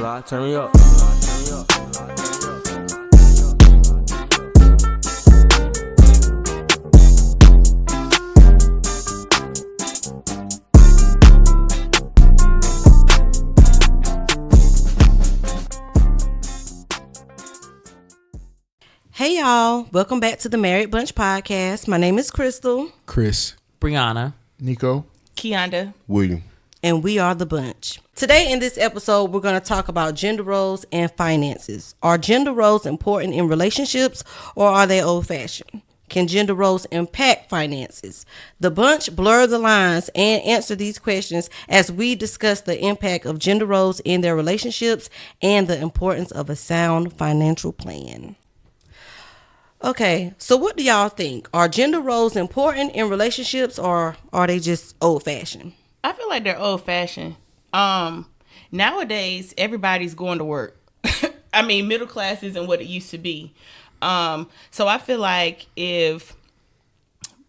Lord, turn me up. Hey y'all, welcome back to the Married Bunch podcast. My name is Crystal. Chris. Brianna. Nico. Keonda. William. And we are the bunch. Today in this episode, we're going to talk about gender roles and finances. Are gender roles important in relationships or are they old-fashioned? Can gender roles impact finances? The bunch blur the lines and answer these questions as we discuss the impact of gender roles in their relationships and the importance of a sound financial plan. Okay, so what do y'all think? Are gender roles important in relationships or are they just old-fashioned? I feel like they're old-fashioned. Nowadays, everybody's going to work. I mean, middle class isn't what it used to be. So I feel like if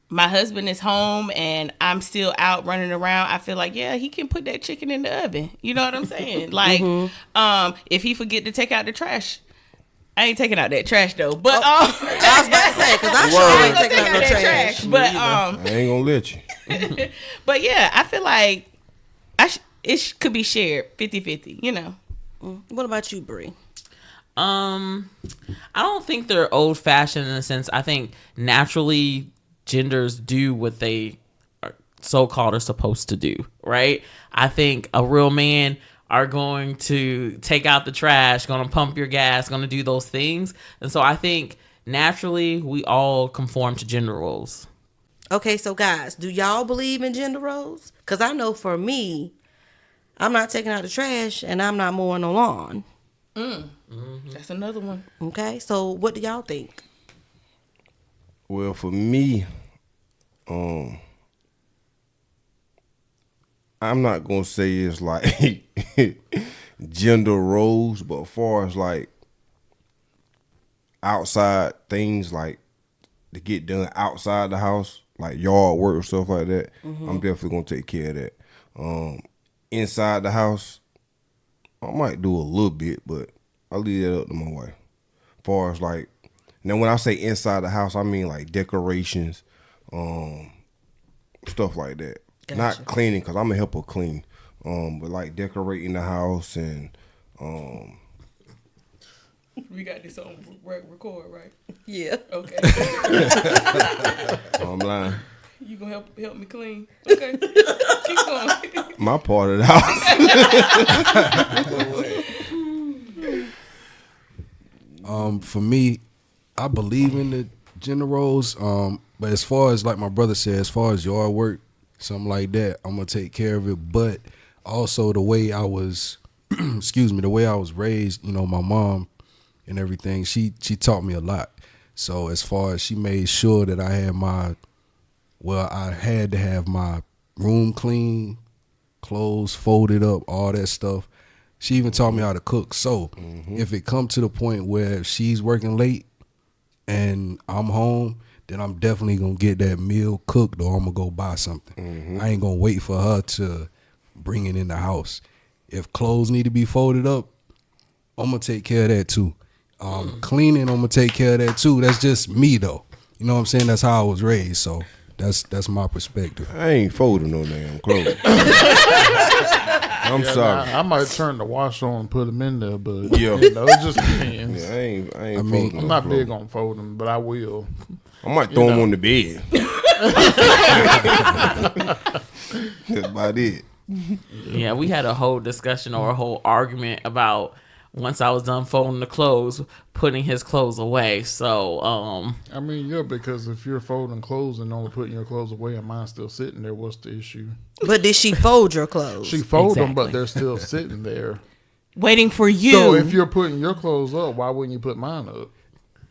my husband is home and I'm still out running around, I feel like, yeah, he can put that chicken in the oven. You know what I'm saying? Like, if he forget to take out the trash, I ain't taking out that trash though. But I was about to say, because I sure ain't taking out no trash. But I ain't gonna let you. But yeah, I feel like it could be shared 50-50, you know. What about you, Bree? I don't think they're old fashioned in a sense. I think naturally genders do what they are so-called are supposed to do, right? I think a real man are going to take out the trash, going to pump your gas, going to do those things. And so I think naturally we all conform to gender roles. Okay, so guys, do y'all believe in gender roles? Because I know for me, I'm not taking out the trash and I'm not mowing the lawn. That's another one. Okay, so what do y'all think? Well, for me, I'm not gonna say it's like gender roles, but as far as like outside things like to get done outside the house, like yard work or stuff like that, I'm definitely gonna take care of that. Inside the house, I might do a little bit, but I leave that up to my wife. As far as like, now when I say inside the house, I mean like decorations, stuff like that. Gotcha. Not cleaning, because I'm going to help her clean. But like decorating the house and... We got this on record, right? Yeah. Okay. I'm lying. You going to help me clean? Okay. Keep going. My part of the house. For me, I believe in the gender roles. But as far as like my brother said, as far as yard work, something like that, I'm gonna take care of it. But also the way I was, the way I was raised, you know, my mom and everything, she taught me a lot. So as far as she made sure that I had to have my room clean, clothes folded up, all that stuff. She even taught me how to cook. So if it come to the point where she's working late and I'm home, then I'm definitely going to get that meal cooked or I'm going to go buy something. I ain't going to wait for her to bring it in the house. If clothes need to be folded up, I'm going to take care of that too. Cleaning, I'm going to take care of that too. That's just me though. You know what I'm saying? That's how I was raised. So that's my perspective. I ain't folding no damn clothes. I'm sorry. I might turn the wash on and put them in there, but yeah, you know, it just depends. Yeah, I ain't folding. I'm not big on folding, but I will. I might throw them on the bed. That's about it. Yeah, we had a whole discussion or a whole argument about once I was done folding the clothes, putting his clothes away. So, I mean, yeah, because if you're folding clothes and only putting your clothes away and mine's still sitting there, what's the issue? But did she fold your clothes? She folded them, but they're still sitting there. Waiting for you. So if you're putting your clothes up, why wouldn't you put mine up?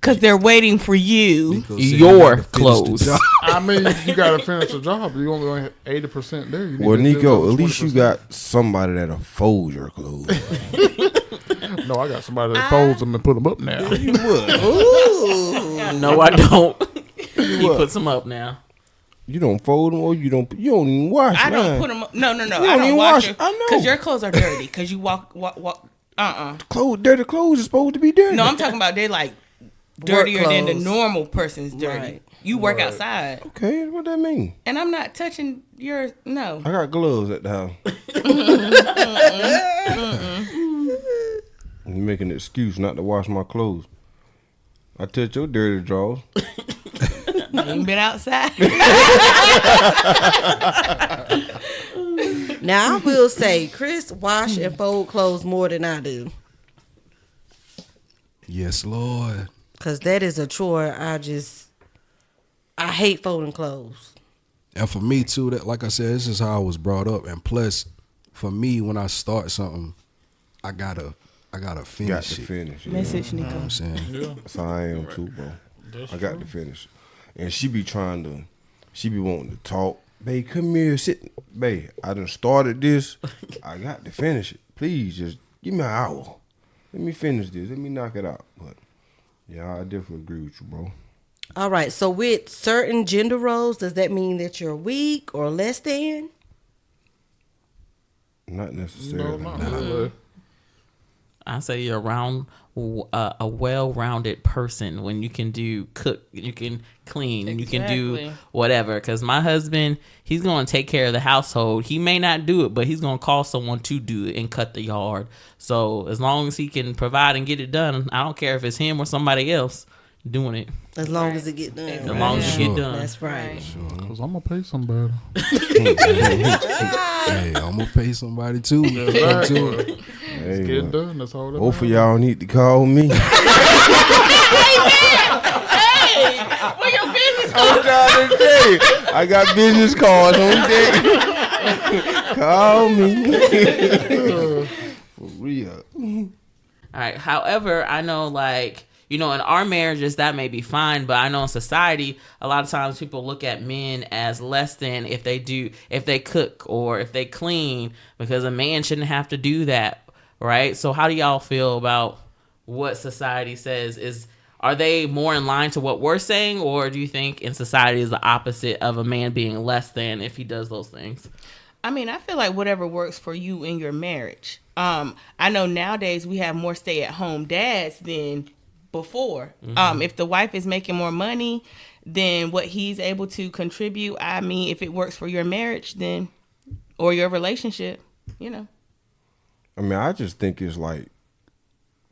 Because they're waiting for you. Your clothes. I mean, you got to finish the job. You only have 80% there. You well, Nico, at least you got somebody that'll fold your clothes. No, I got somebody that folds them and put them up now. You would. Ooh. No, I don't. He puts them up now. You don't fold them or you don't even wash. I don't put them up. No. I don't wash them. Because your clothes are dirty. Because you walk Dirty clothes is supposed to be dirty. No, I'm talking about they like dirtier than the clothes. normal person's dirty. Right. You work outside, Okay, what that mean? and I'm not touching your no. I got gloves at the house. You making an excuse not to wash my clothes. I touch your dirty drawers. You ain't been outside. Now I will say, Chris wash and fold clothes more than I do, Yes, Lord. cause that is a chore. I hate folding clothes. And for me too, that like I said, this is how I was brought up. And plus, for me, when I start something, I gotta finish Got to it. finish. Yeah. Message You know what Nico. I'm saying? Yeah. That's how I am too, bro. That's I got to finish. And she be wanting to talk. Babe, come here, sit. Babe, I done started this. I got to finish it. Please, just give me an hour. Let me finish this. Let me knock it out. But yeah, I definitely agree with you, bro. All right. So with certain gender roles, does that mean that you're weak or less than? Not No, necessarily. not really. I say you're a well-rounded person when you can cook, you can clean, and you can do Exactly. whatever. Because my husband, he's going to take care of the household. He may not do it, but he's going to call someone to do it and cut the yard. So as long as he can provide and get it done, I don't care if it's him or somebody else doing it. As long as it get done. As long as it Sure. get done. That's right. Because I'm going to pay somebody. Hey, I'm gonna pay somebody too. Exactly. Hey, Get well, done. That's all that both of matters. y'all need to call me. Where your business? I'm trying to tell you, I got business cards on deck. Call me. For real. All right. However, I know, like, you know, in our marriages, that may be fine, but I know in society, a lot of times people look at men as less than if they cook or if they clean, because a man shouldn't have to do that, right? So how do y'all feel about what society says? Are they more in line to what we're saying, or do you think in society is the opposite of a man being less than if he does those things? I mean, I feel like whatever works for you in your marriage. I know nowadays we have more stay-at-home dads than before. If the wife is making more money than what he's able to contribute, I mean, if it works for your marriage, then or your relationship, you know. I mean, I just think it's like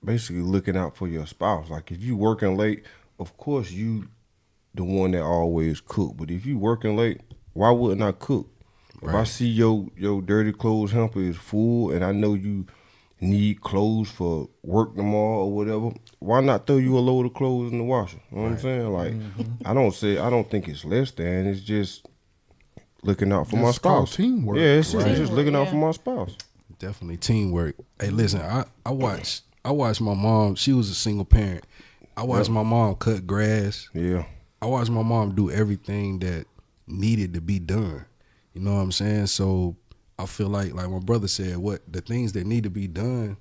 basically looking out for your spouse. Like if you working late, of course you the one that always cook. But if you working late, why wouldn't I cook? If I see your dirty clothes hamper is full and I know you need clothes for work tomorrow or whatever, why not throw you a load of clothes in the washer? You know what I'm saying? Like I don't think it's less than, it's just looking out for my It's called spouse. teamwork. Yeah, it's Right. just looking out for my spouse. Definitely teamwork. Hey, listen, I watched my mom. She was a single parent. I watched my mom cut grass. Yeah. I watched my mom do everything that needed to be done. You know what I'm saying? So I feel like my brother said, what the things that need to be done,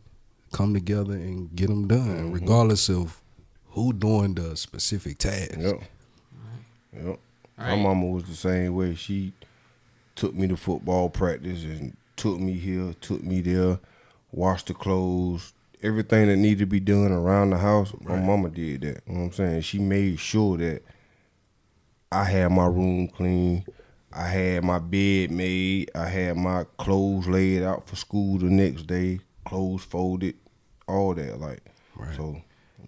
come together and get them done, regardless of who doing the specific task. Yep. Yep. My Right. mama was the same way. She took me to football practice and took me here, took me there, washed the clothes, everything that needed to be done around the house. My mama did that. You know what I'm saying? She made sure that I had my room clean. I had my bed made. I had my clothes laid out for school the next day, clothes folded, all that. Like, so,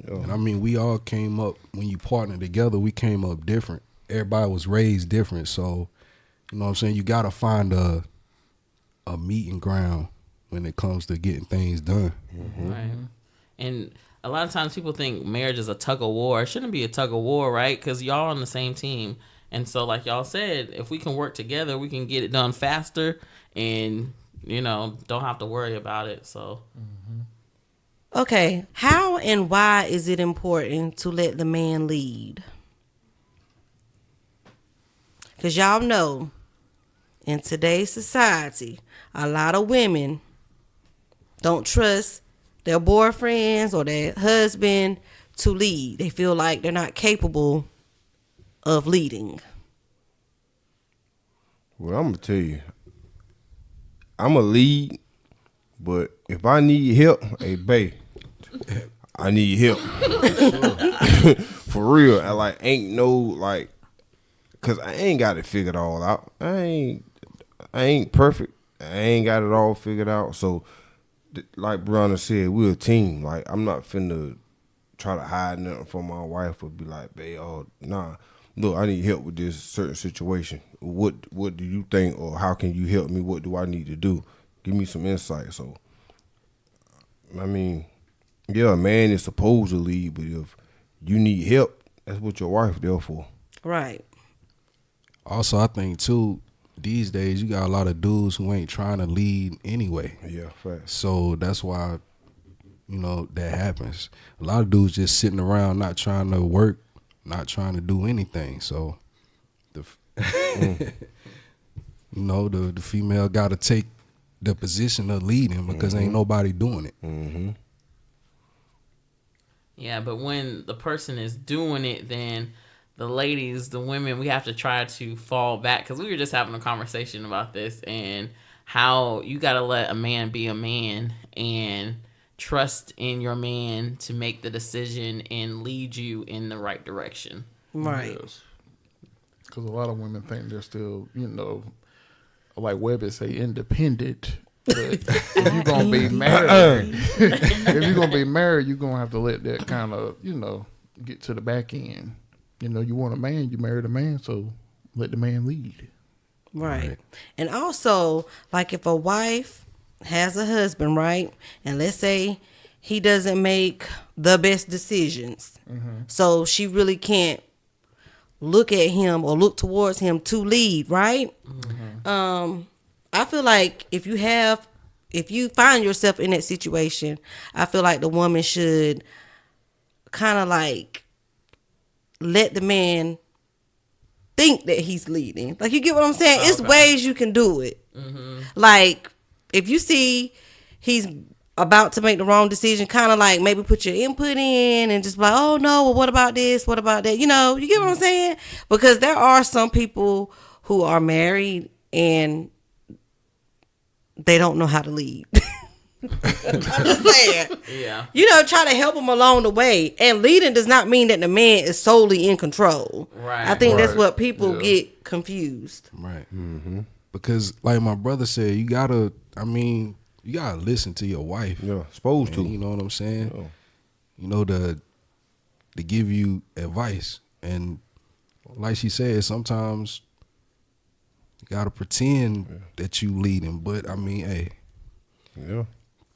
yeah. And I mean, we all came up, when you partner together, we came up different. Everybody was raised different. So, you know what I'm saying? You got to find a meeting ground when it comes to getting things done. Right. And a lot of times people think marriage is a tug of war. It shouldn't be a tug of war, right? Because y'all on the same team. And so, like y'all said, if we can work together, we can get it done faster and, you know, don't have to worry about it. So, Okay, how and why is it important to let the man lead? Because y'all know, in today's society, a lot of women don't trust their boyfriends or their husband to lead. They feel like they're not capable of leading. Well, I'm going to tell you, I'm a lead, But if I need help, hey, babe, I need help. For real. I like ain't no like, cause I ain't got it figured all out. I ain't perfect. I ain't got it all figured out. So, like Brianna said, we're a team. Like I'm not finna try to hide nothing from my wife or be like, babe, oh nah. Look, I need help with this certain situation. What do you think, or how can you help me? What do I need to do? Give me some insight. So, I mean, yeah, a man is supposed to lead, but if you need help, that's what your wife there for. Right. Also, I think too, these days you got a lot of dudes who ain't trying to lead anyway. Yeah, facts. So that's why, that happens. A lot of dudes just sitting around not trying to work, not trying to do anything. So the the female got to take the position of leading because ain't nobody doing it. Mm-hmm. Yeah, but when the person is doing it, then the ladies, the women, we have to try to fall back, because we were just having a conversation about this and how you got to let a man be a man and trust in your man to make the decision and lead you in the right direction. Right. Yes. Because a lot of women think they're still, like Webby say, independent. But if you're gonna be married, you're gonna have to let that kind of, get to the back end. You want a man, you married a man, so let the man lead. Right. And also, like if a wife has a husband, right, and let's say he doesn't make the best decisions, so she really can't look at him or look towards him to lead, right? I feel like if you find yourself in that situation, I feel like the woman should kind of like let the man think that he's leading. Like, you get what I'm saying? Okay. It's ways you can do it. Like, if you see he's about to make the wrong decision, kind of like maybe put your input in and just be like, oh no, well, what about this? What about that? You get what I'm saying? Because there are some people who are married and they don't know how to lead. I'm just saying. Yeah. Try to help them along the way. And leading does not mean that the man is solely in control. Right. I think that's what people get confused. Right. Mm-hmm. Because like my brother said, you gotta listen to your wife. Yeah, supposed to. You know what I'm saying? Yeah. To give you advice. And like she said, sometimes you gotta pretend that you leading. But I mean, hey. Yeah.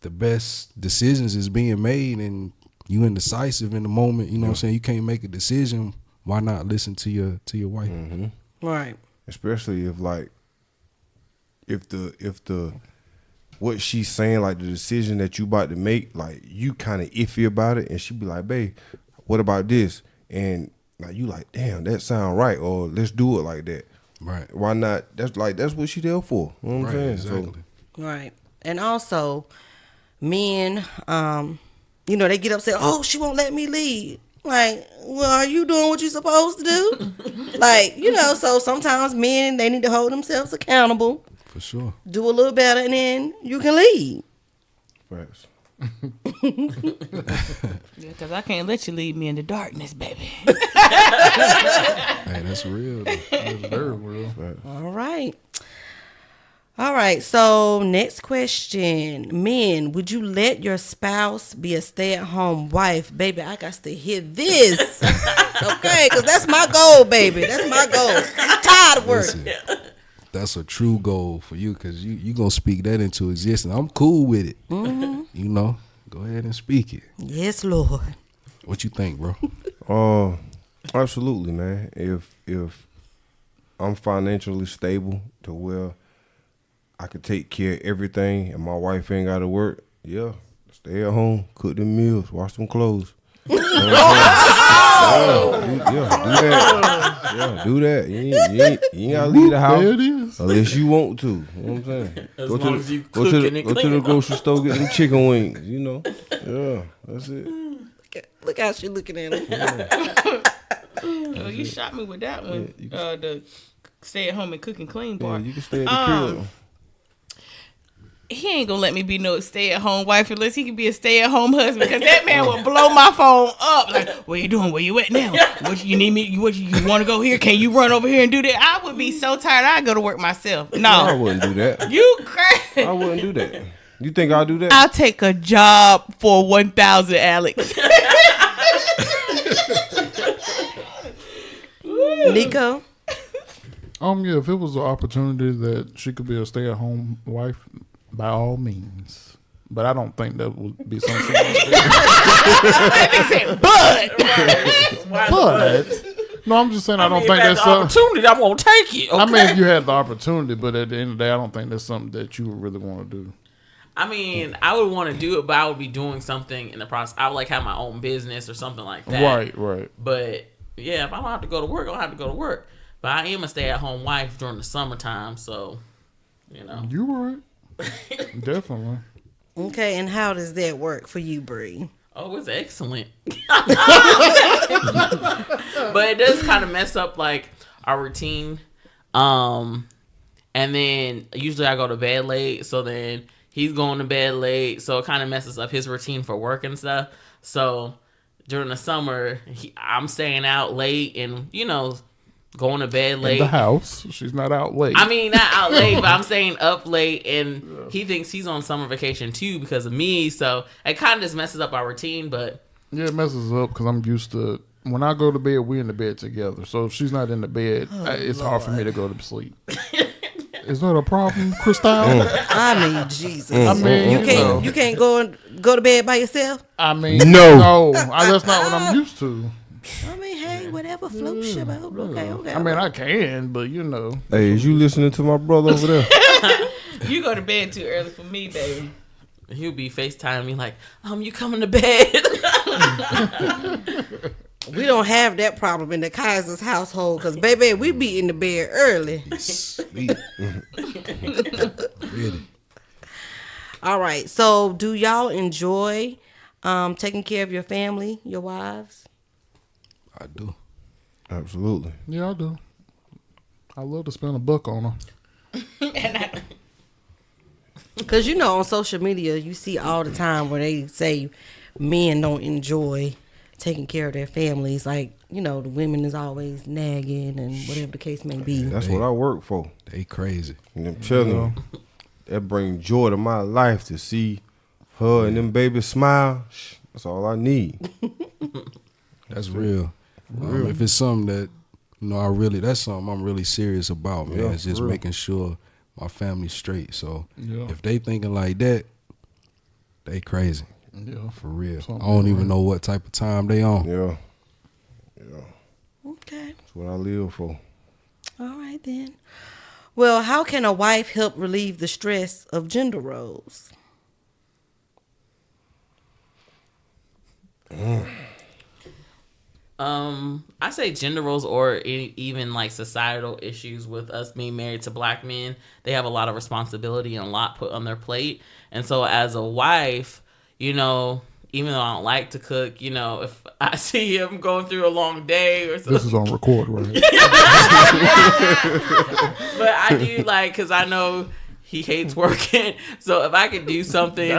The best decisions is being made, and you indecisive in the moment. You know what I'm saying? You can't make a decision. Why not listen to your wife? Mm-hmm. Right. Especially if the what she's saying, like the decision that you about to make, like you kind of iffy about it, and she be like, babe, what about this? And like you like, damn, that sound right, or let's do it like that. Right. Why not? That's what she there for. You know what I'm saying? Exactly. Right. And also, men, they get upset, oh, she won't let me lead. Like, well, are you doing what you're supposed to do? So sometimes men, they need to hold themselves accountable. For sure. Do a little better, and then you can lead. Facts. Because I can't let you lead me in the darkness, baby. Hey, that's real. That's very real. All right, so next question. Men, would you let your spouse be a stay-at-home wife? Baby, I got to hear this. Okay, because that's my goal, baby. That's my goal. I'm tired of work. Listen, that's a true goal for you, because you going to speak that into existence. I'm cool with it. Mm-hmm. Go ahead and speak it. Yes, Lord. What you think, bro? Absolutely, man. If I'm financially stable to where I could take care of everything and my wife ain't got to work, stay at home, cook them meals, wash them clothes. Do that. Do that. You ain't gotta leave the house unless you want to. You know what I'm saying? Go to the grocery store, get them chicken wings. Yeah, that's it. Look how she looking at him. Oh, you shot me with that one. The stay at home and cook and clean part. Yeah, you can stay at the crib. he ain't gonna let me be no stay-at-home wife unless he can be a stay-at-home husband. Because that man will blow my phone up. Like, what you doing? Where you at now? What you need me? You want to go here? Can you run over here and do that? I would be so tired. I'd go to work myself. No, I wouldn't do that. you crazy. I wouldn't do that. You think I'll do that? I'll take a job for 1,000, Alex. Nico? Yeah, if it was an opportunity that she could be a stay-at-home wife, by all means. But I don't think that would be something. But no, I'm just saying I don't think that's opportunity. I'm gonna take it. Okay? I mean, if you had the opportunity, but at the end of the day, I don't think that's something that you would really want to do. I mean, I would want to do it, but I would be doing something in the process. I would like have my own business or something like that. Right. But yeah, if I don't have to go to work, I don't have to go to work. But I am a stay-at-home wife during the summertime, so You right. Definitely. Okay, and how does that work for you, Bree? Oh, it's excellent. But it does kind of mess up like our routine. And then usually I go to bed late, so then he's going to bed late, so it kind of messes up his routine for work and stuff. So during the summer, I'm staying out late and going to bed late. In the house. She's not out late. I mean, not out late, but I'm staying up late, and he thinks he's on summer vacation too because of me. So it kind of just messes up our routine. But yeah, it messes up because I'm used to when I go to bed, we're in the bed together. So if she's not in the bed, it's hard for me to go to sleep. Is that a problem, Crystal? I mean, Jesus. I mean, You can't go to bed by yourself? I mean, no, that's not what I'm used to. I mean, hey, whatever floats your boat. Okay. I mean, I can, but Hey, is you listening to my brother over there? You go to bed too early for me, baby. he'll be FaceTiming me like, you coming to bed? We don't have that problem in the Kaiser's household because, baby, we be in the bed early. Sleep. Ready. All right. So do y'all enjoy taking care of your family, your wives? I do. Absolutely. Yeah, I do. I love to spend $1 on her. Because, on social media, you see all the time where they say men don't enjoy taking care of their families. Like, the women is always nagging and whatever the case may be. That's what I work for. They crazy. And I'm telling you, that brings joy to my life to see her and them babies smile. That's all I need. That's real. If it's something that, that's something I'm really serious about, man. Yeah, it's just real. making sure my family's straight. So Yeah. if they thinking like that, they crazy. Yeah. For real. Something I don't even right. know what type of time they on. Yeah. Okay. That's what I live for. All right, then. Well, how can a wife help relieve the stress of gender roles? I say gender roles or even like societal issues with us being married to black men. They have a lot of responsibility and a lot put on their plate. And so as a wife, even though I don't like to cook, if I see him going through a long day or something. This is on record, right? But I do because I know he hates working. So if I could do something.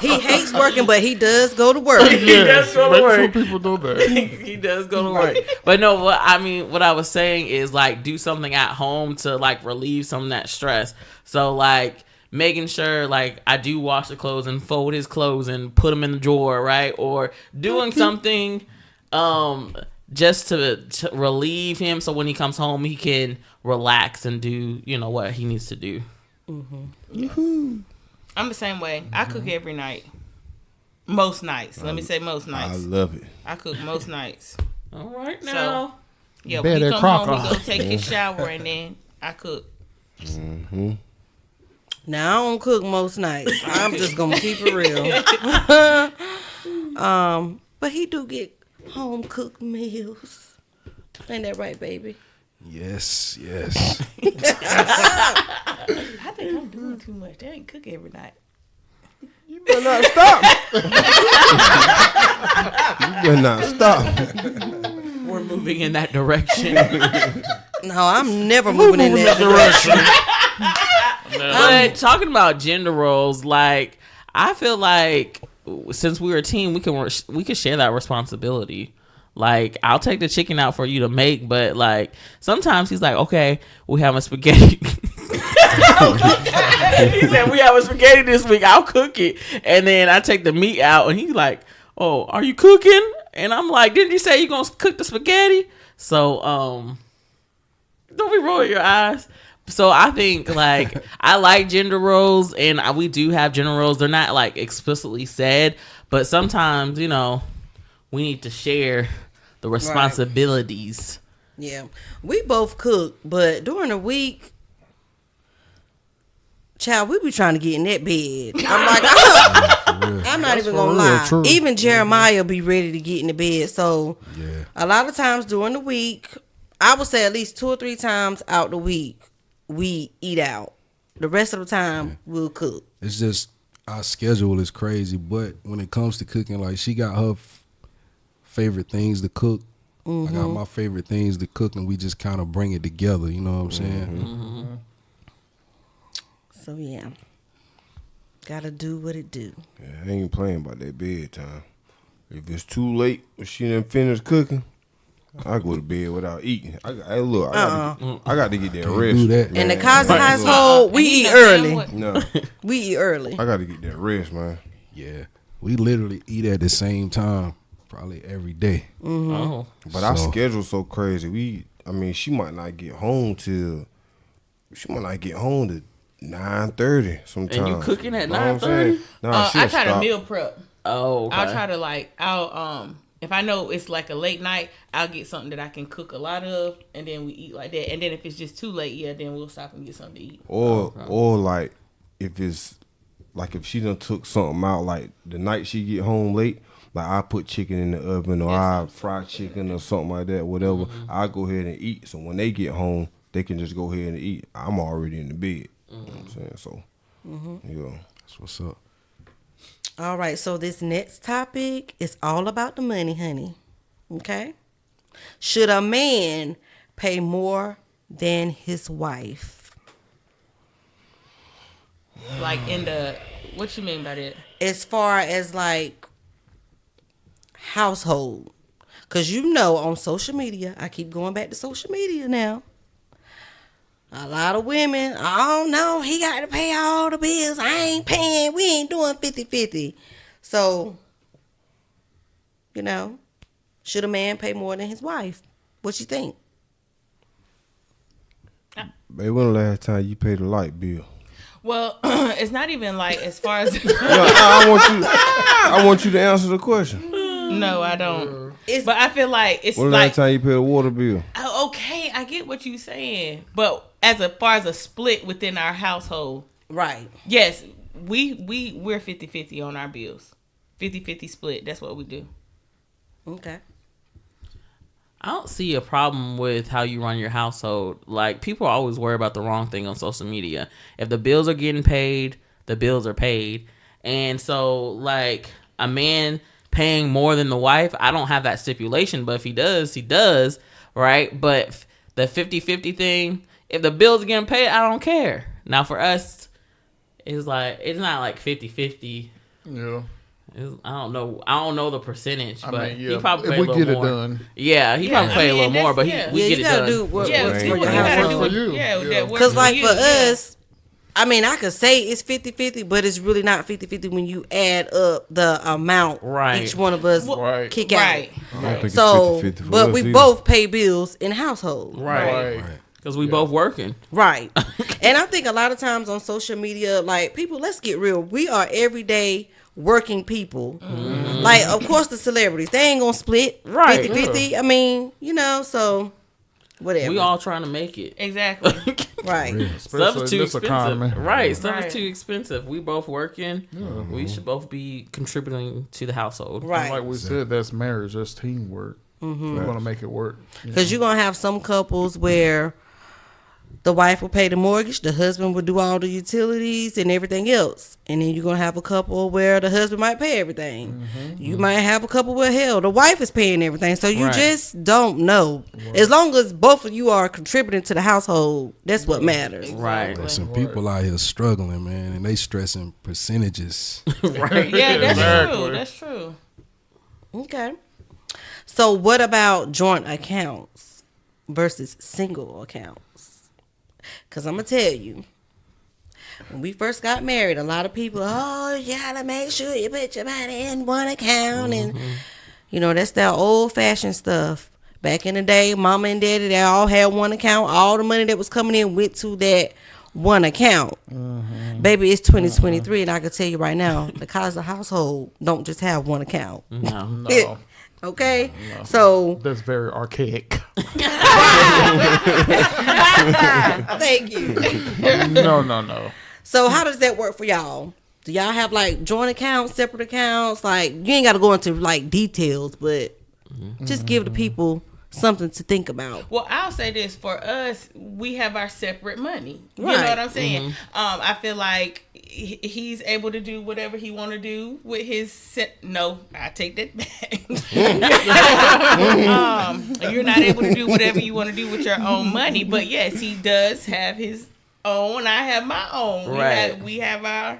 He hates working, but he does go to work. He does go to Make work. sure people know that. He does go to work. But no, what I was saying is do something at home to relieve some of that stress. So making sure I do wash the clothes and fold his clothes and put them in the drawer, right? Or doing something just to relieve him so when he comes home he can relax and do what he needs to do. Mm-hmm. I'm the same way. I cook every night. Most nights. Let me say most nights. I love it. I cook most nights. All right now. So, yeah, Bet when he that come home, crock he off. go take his shower and then I cook. Mm-hmm. Now, I don't cook most nights. I'm just going to keep it real. But he do get home-cooked meals. Ain't that right, baby? Yes. I think I'm doing too much. They ain't cook every night. You better not stop. You better not stop. We're moving in that direction. No, I'm never moving in that direction. But talking about gender roles, like I feel like since we were a team, we can share that responsibility. Like I'll take the chicken out for you to make, but like sometimes he's like, okay, we have a spaghetti. He said we have a spaghetti this week. I'll cook it, and then I take the meat out, and he's like, oh, are you cooking? And I'm like, didn't you say you're gonna cook the spaghetti? So don't be rolling your eyes. So I think like I like gender roles, and we do have gender roles. They're not like explicitly said, but sometimes we need to share the responsibilities. Right. Yeah, we both cook, but during the week, child, we be trying to get in that bed. I'm like, I'm not even gonna lie. True. Even Jeremiah be ready to get in the bed. So Yeah. a lot of times during the week, I would say at least 2 or 3 times out the week, we eat out. The rest of the time, we'll cook. It's just our schedule is crazy, but when it comes to cooking, like she got her favorite things to cook. I got my favorite things to cook, and we just kind of bring it together. You know what I'm saying? So yeah, gotta do what it do. Yeah, I ain't playing about that bedtime. If it's too late, when she done finished cooking, I go to bed without eating. I got to get that Can't rest. do that. In the man. Casa household, we And you eat know damn early. what- No, We eat early. I got to get that rest, man. Yeah, we literally eat at the same time, probably every day. Oh, But our So- schedule's so crazy. She might not get home till 9:30 sometimes. And you cooking at Know what I'm saying? 9:30? Nah, she'll I try to stop. meal prep. oh, okay. I'll try to if I know it's like a late night, I'll get something that I can cook a lot of, and then we eat like that. And then if it's just too late, then we'll stop and get something to eat. Or like if it's like if she done took something out, like the night she get home late, like I put chicken in the oven or I fry chicken or something like that, whatever. I go ahead and eat. So when they get home, they can just go ahead and eat. I'm already in the bed. You know what I'm saying? So yeah. That's what's up. All right, so this next topic is all about the money, honey. Okay? Should a man pay more than his wife? Like what you mean by that? As far as like household. Because on social media, I keep going back to social media now. A lot of women, oh no, he got to pay all the bills. I ain't paying. We ain't doing 50-50. So, should a man pay more than his wife? What you think? Babe, when the last time you paid a light bill? Well, it's not even like as far as I want you to answer the question. no, I don't. But I feel like it's When the like last time you paid a water bill? okay, I get what you're saying, but as far as a split within our household, Right. yes, we're 50-50 on our bills. 50-50 split. That's what we do. Okay. I don't see a problem with how you run your household. Like, people always worry about the wrong thing on social media. If the bills are getting paid, the bills are paid. And so, like, a man paying more than the wife, I don't have that stipulation. But if he does, he does, right? But the 50-50 thing, if the bills are getting paid, I don't care. Now, for us, it's not like 50-50. Yeah. I don't know the percentage, but he probably if pay a we little get it more. done. Yeah, he probably pay a little more, but we Yeah, get you it gotta done. do what Yeah, works do for what your you gotta household. For do. you. Yeah, Yeah. that works Because, like, you. for Yeah. us, I mean, I could say it's 50-50, but it's really not 50-50 when you add up the amount each one of us Right. kick out. Right. I don't think So, it's 50-50 for but us we either. both pay bills in household. Right. Because we both working. Right. And I think a lot of times on social media, like, people, let's get real. We are everyday working people. Like, of course, the celebrities, they ain't gonna split Right. 50-50. I mean, so whatever. We all trying to make it. Exactly. right. Stuff Especially is too in this economy. expensive. Right. Stuff Right. is too expensive. We both working. We should both be contributing to the household. Right. Like we said, that's marriage. That's teamwork. We're gonna make it work. Because you're going to have some couples where The wife will pay the mortgage. The husband will do all the utilities and everything else. And then you're going to have a couple where the husband might pay everything. You might have a couple where, hell, the wife is paying everything. So you just don't know. As long as both of you are contributing to the household, that's what matters. Right. There's some people out here struggling, man, and they stressing percentages. Right. Yeah, that's Exactly. true. That's true. Okay. So what about joint accounts versus single accounts? Because I'm going to tell you, when we first got married, a lot of people, oh, you got to make sure you put your money in one account. And, you know, that's that old-fashioned stuff. Back in the day, mama and daddy, they all had one account. All the money that was coming in went to that one account. Baby, it's 2023, and I can tell you right now, the college household don't just have one account. No. No, Okay? So, that's very archaic. thank you. No. So how does that work for y'all? Do y'all have like joint accounts, separate accounts? Like you ain't got to go into like details, but just give the people something to think about. Well, I'll say this, for us, we have our separate money. You know Right. what I'm saying? I feel like he's able to do whatever he want to do with his no, I take that back. You're not able to do whatever you want to do with your own money, but yes, he does have his own. I have my own. Right. We have our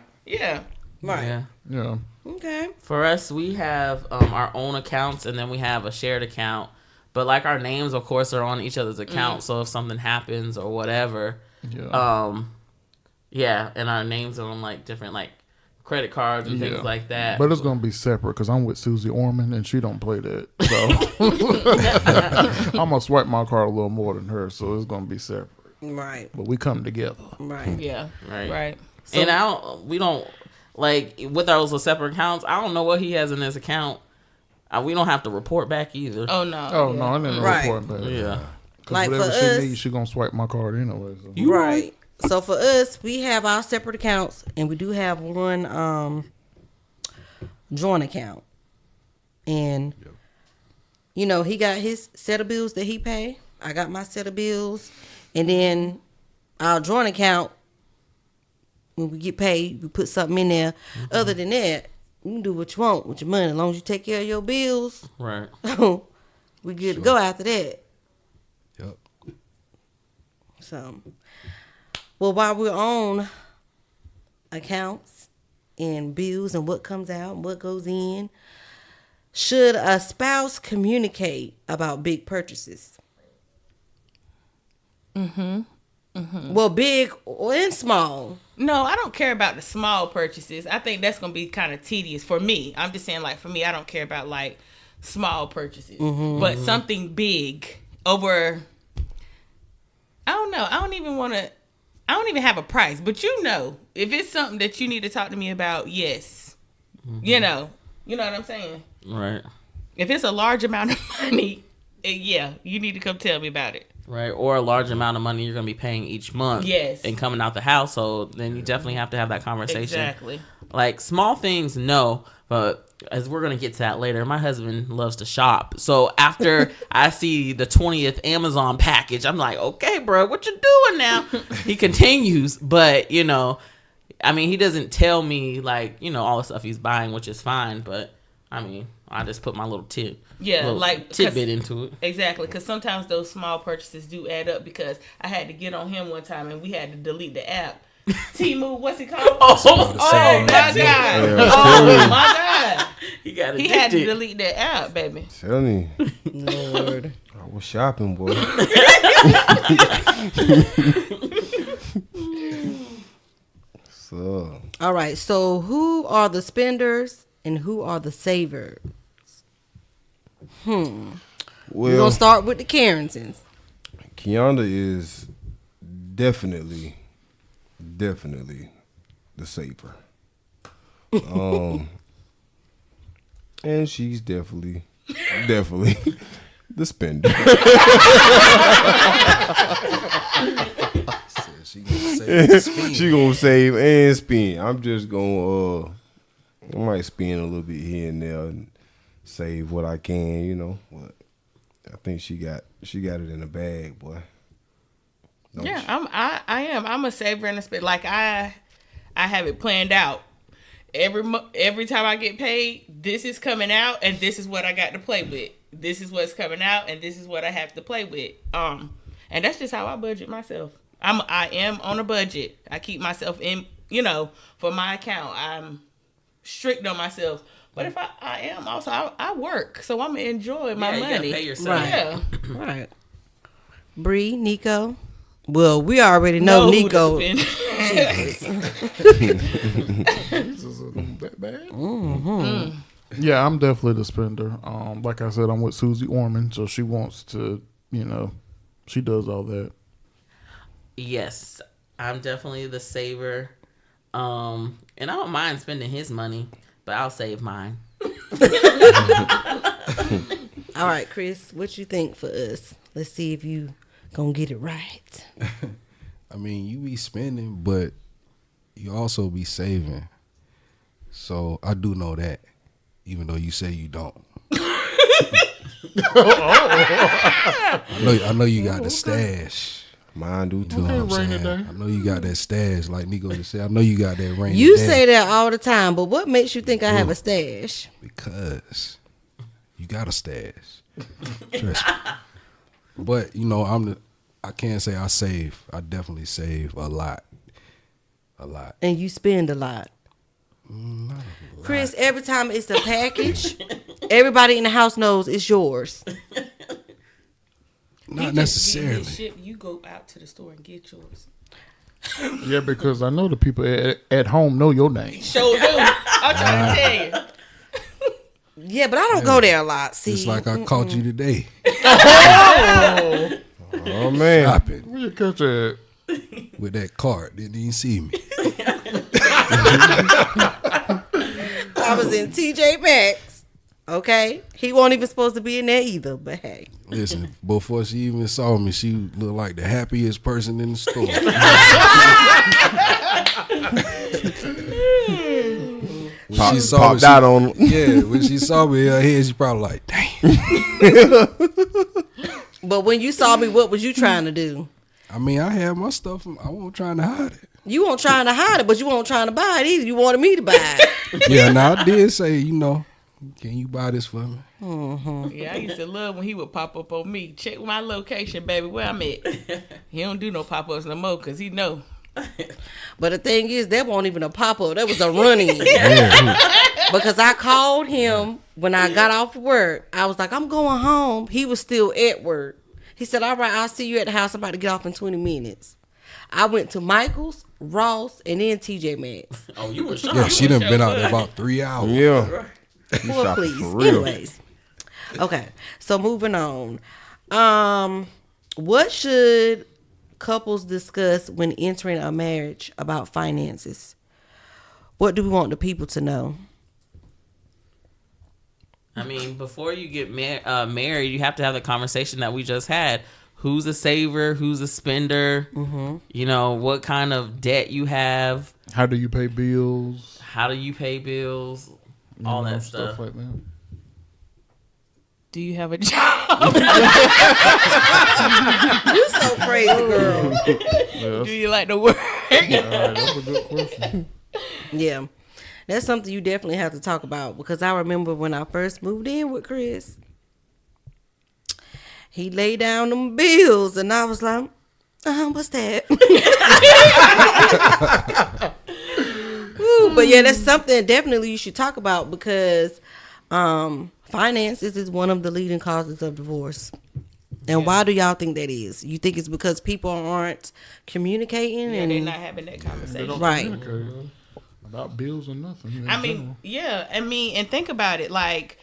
Right. Yeah. Yeah. Okay. For us, we have our own accounts, and then we have a shared account. But like our names, of course, are on each other's accounts. So if something happens or whatever, Yeah. and our names are on like different like credit cards and things like that. But it's gonna be separate because I'm with Susie Orman and she don't play that. So I'm gonna swipe my card a little more than her, so it's gonna be separate. Right. But we come together. Right. yeah, Right. right. And we don't like with those separate accounts. I don't know what he has in his account. We don't have to report back either. Oh no. Oh no, I didn't Right. report back. Yeah. Because Like whatever for she us- needs, she gonna swipe my card anyway. So. Right. So for us, we have our separate accounts, and we do have one joint account. And you know, he got his set of bills that he pay. I got my set of bills, and then our joint account. When we get paid, we put something in there. Other than that, you can do what you want with your money as long as you take care of your bills. Right. We good to go after that. Yep. So, well, while we're on accounts and bills and what comes out and what goes in, should a spouse communicate about big purchases? Well, big and small. No, I don't care about the small purchases. I think that's gonna be kind of tedious for me. I'm just saying, like, for me, I don't care about like small purchases, but something big over. I don't know. I don't even have a price, but you know, if it's something that you need to talk to me about, yes, you know what I'm saying. Right. If it's a large amount of money, yeah, you need to come tell me about it. Right. Or a large amount of money you're going to be paying each month. Yes. And coming out the household, then you definitely have to have that conversation. Exactly. Like small things, no. But as we're going to get to that later, my husband loves to shop. So after I see the 20th Amazon package, I'm like, okay, bro, what you doing now? He continues. But, you know, I mean, he doesn't tell me, like, you know, all the stuff he's buying, which is fine. But, I mean, I just put my little tidbit into it. Exactly, because sometimes those small purchases do add up. Because I had to get on him one time and we had to delete the app. Timu, what's it called? Oh, my God! Yeah, Oh my God! He got He had to addicted. delete that app, baby. Telling you, Lord. I was shopping, boy. So All right. So, who are the spenders and who are the savers? We're well, gonna start with the Karensons. Kiana is definitely the saver. And she's definitely the spender. She gonna save the speed. She gonna save and spend. I'm just gonna I might spend a little bit here and there and save what I can, you know. But I think she got it in the bag, boy. Yeah, I am. I'm a saver and a spend. Like I have it planned out. Every time I get paid, this is coming out, and this is what I got to play with. This is what's coming out, and this is what I have to play with. And that's just how I budget myself. I am on a budget. I keep myself in, for my account. I'm strict on myself. But if I am also, I work, so I'm gonna enjoy my money. You gotta pay yourself. Right. Yeah. Right. Bree, Nico. Well, we already know Nico. This is that bad. Yeah, I'm definitely the spender. Like I said, I'm with Susie Orman, so she wants to, she does all that. Yes, I'm definitely the saver. And I don't mind spending his money, but I'll save mine. All right, Chris, what you think for us? Let's see if you gonna get it right. I mean, you be spending, but you also be saving. So I do know that, even though you say you don't. I know you got the stash. Mine do too. You know what I'm saying? I know you got that stash, like Nico just said. I know you got that rain. You say that all the time, but what makes you think I have a stash? Because you got a stash. Trust me. But I can't say I save. I definitely save a lot. A lot. And you spend a lot. Chris, every time it's a package, everybody in the house knows it's yours. Not necessarily. Shit, you go out to the store and get yours. Yeah, because I know the people at home know your name. Show them. I'm trying to tell you. Yeah, but I don't go there a lot. See, It's like I caught you today. Oh man. Shopping Where you catch that? with that cart. Didn't even see me. I was in TJ Maxx. Okay, he wasn't even supposed to be in there either. But hey, Listen, before she even saw me, she looked like the happiest person in the store. When she saw me, Popped out on. yeah, when she saw me in her head, she probably like, damn. but when you saw me, what was you trying to do? I mean, I had my stuff. I wasn't trying to hide it. You weren't trying to hide it, but you weren't trying to buy it either. You wanted me to buy it. Yeah, now I did say, can you buy this for me? Yeah, I used to love when he would pop up on me. Check my location, baby, where I'm at. He don't do no pop-ups no more because he know. But the thing is, that wasn't even a pop-up. That was a run-in. Because I called him when I got off work. I was like, I'm going home. He was still at work. He said, all right, I'll see you at the house. I'm about to get off in 20 minutes. I went to Michael's, Ross, and then TJ Maxx. Oh, you were shocked. Yeah, she done been out there about 3 hours. Yeah. Well, shopping please. for real. Anyways. Okay, so moving on. What should couples discuss when entering a marriage about finances? What do we want the people to know? I mean, before you get married, you have to have the conversation that we just had. Who's a saver? Who's a spender? Mm-hmm. What kind of debt you have? How do you pay bills? How do you pay bills? All that stuff. Like that. Do you have a job? You so crazy, girl. Yeah, Do you like to work? that's a good question. Yeah. That's something you definitely have to talk about because I remember when I first moved in with Chris, he laid down them bills and I was like, what's that? But yeah, that's something definitely you should talk about because finances is one of the leading causes of divorce. And why do y'all think that is? You think it's because people aren't communicating? Yeah, and they're not having that conversation. Right. Communicate about bills or nothing. in I mean, general. yeah. I mean, and think about it, like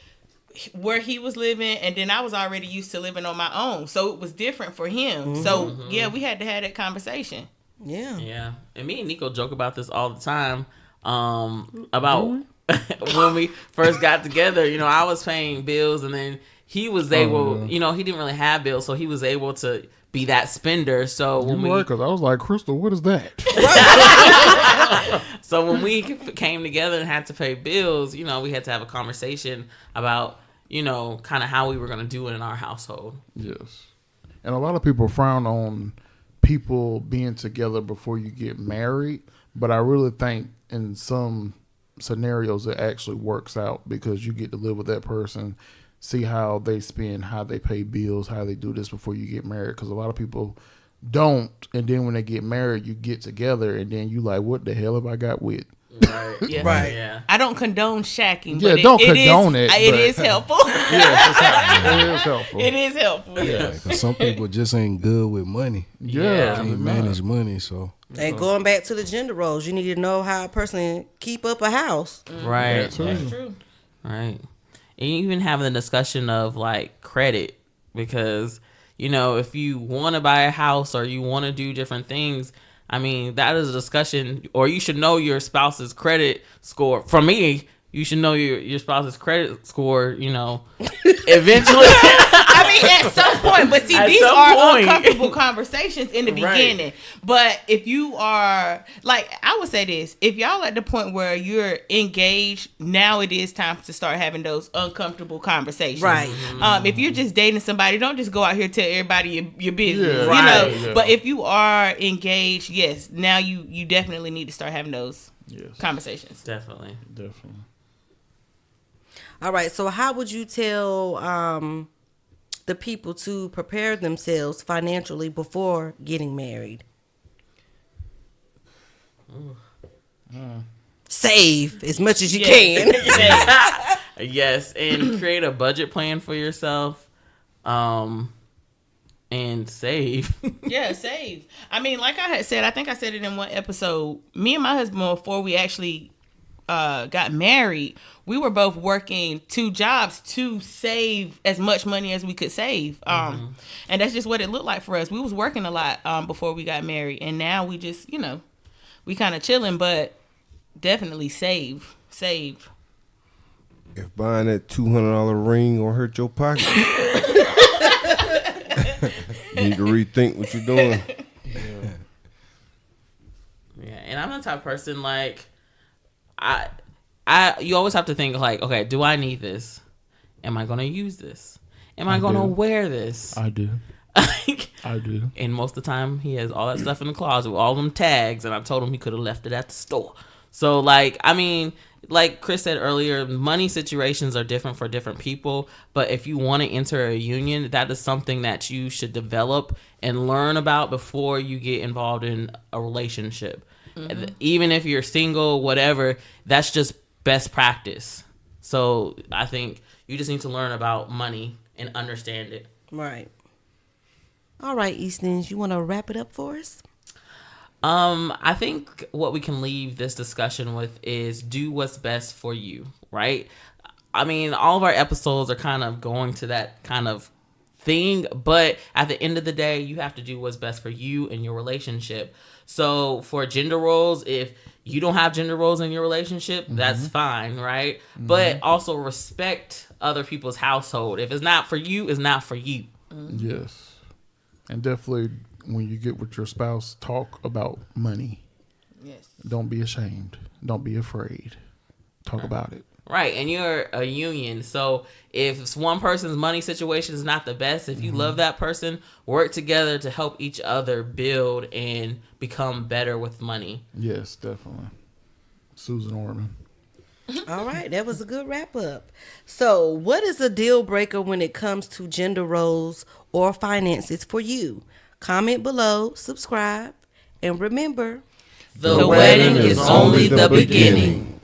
where he was living, and then I was already used to living on my own, so it was different for him. So yeah, we had to have that conversation. Yeah. Yeah. And me and Nico joke about this all the time. About when we first got together, I was paying bills and then he was able, he didn't really have bills, so he was able to be that spender. So when because I was like, Crystal, what is that? So when we came together and had to pay bills, we had to have a conversation about, kind of how we were going to do it in our household. Yes. And a lot of people frown on people being together before you get married, but I really think in some scenarios it actually works out because you get to live with that person, see how they spend, how they pay bills, how they do this before you get married. Because a lot of people don't, and then when they get married, you get together, and then you like, what the hell have I got with? Right. Yeah. Right. Yeah. I don't condone shacking. Yeah, but don't condone it. It but- is helpful. It is helpful. It is helpful. Yeah. Because some people just ain't good with money. Yeah. Can't manage money, so And going back to the gender roles, you need to know how a person keep up a house. Right. That's true. Right. And even having the discussion of like credit, because, you know, if you want to buy a house or you want to do different things, I mean, that is a discussion, or you should know your spouse's credit score. For me, you should know your spouse's credit score, you know, eventually. I mean, at some point, but see, At these some are point. uncomfortable conversations in the Right. beginning. But if you are, like, I would say this, if y'all at the point where you're engaged, now it is time to start having those uncomfortable conversations. Right. If you're just dating somebody, don't just go out here tell everybody your business. Yeah. You know. Right. Yeah. But if you are engaged, yes, now you definitely need to start having those Yes. conversations. Definitely. Definitely. All right. So how would you tell the people to prepare themselves financially before getting married? Save as much as you can. Yes, and create a budget plan for yourself, and save. Yeah, save. I mean, like I had said, I think I said it in one episode. Me and my husband, before we actually got married, we were both working 2 jobs to save as much money as we could save. And that's just what it looked like for us. We was working a lot before we got married, and now we just, you know, we kind of chilling, but definitely save. If buying that $200 ring will hurt your pocket, you need to rethink what you're doing. Yeah, and I'm the type of person like you always have to think like, okay, do I need this? Am I gonna use this? Am I gonna do. wear this? I do. Like, I do. and most of the time he has all that stuff in the closet with all them tags, and I told him he could have left it at the store. So like, I mean, like Chris said earlier, money situations are different for different people, but if you want to enter a union, that is something that you should develop and learn about before you get involved in a relationship. Even if you're single, whatever, that's just best practice. So I think you just need to learn about money and understand it. Right. All right, Eastons, you want to wrap it up for us? I think what we can leave this discussion with is do what's best for you, right? I mean, all of our episodes are kind of going to that kind of thing, but at the end of the day, you have to do what's best for you and your relationship. So for gender roles, if you don't have gender roles in your relationship, that's fine, right? But also respect other people's household. If it's not for you, it's not for you. Yes. And definitely when you get with your spouse, talk about money. Yes. Don't be ashamed. Don't be afraid. Talk about it. Right, and you're a union, so if one person's money situation is not the best, if you love that person, work together to help each other build and become better with money. Yes, definitely. Susan Orman. All right, that was a good wrap up. So, what is a deal breaker when it comes to gender roles or finances for you? Comment below, subscribe, and remember, The wedding is only the beginning.